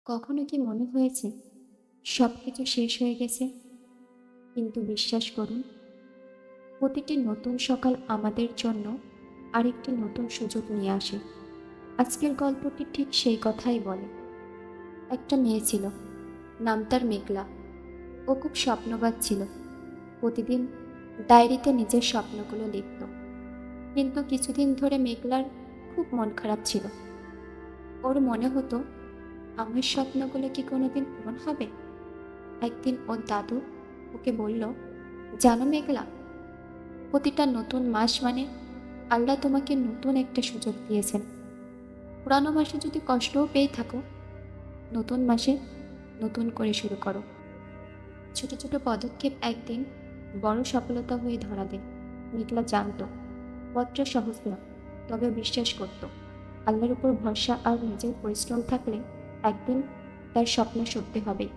কখনো কি মনে হয়েছে সবকিছু শেষ হয়ে গেছে? কিন্তু বিশ্বাস করুন, প্রতিটি নতুন সকাল আমাদের জন্য আরেকটি নতুন সুযোগ নিয়ে আসে। আজকের গল্পটি ঠিক সেই কথাই বলে। একটা মেয়ে ছিল, নাম তার মেঘলা। ও খুব স্বপ্নবাজ ছিল। প্রতিদিন ডায়েরিতে নিজের স্বপ্নগুলো লিখত। কিন্তু কিছুদিন ধরে মেঘলার খুব মন খারাপ ছিল। ওর মনে হতো, আমার স্বপ্নগুলো কি কোনোদিন পূরণ হবে? একদিন ওর দাদু ওকে বলল, জানো মেঘলা, প্রতিটা নতুন মাস মানে আল্লাহ তোমাকে নতুন একটা সুযোগ দিয়েছেন। পুরানো মাসে যদি কষ্টও পেয়ে থাকো, নতুন মাসে নতুন করে শুরু করো। ছোট ছোট পদক্ষেপ একদিন বড় সফলতা হয়ে ধরা দেয়। মেঘলা জানতো পথটা সহজ না, তবে বিশ্বাস করত আল্লাহর উপর ভরসা আর নিজের পরিশ্রম থাকলে একদিন তার স্বপ্ন সত্যি হবে।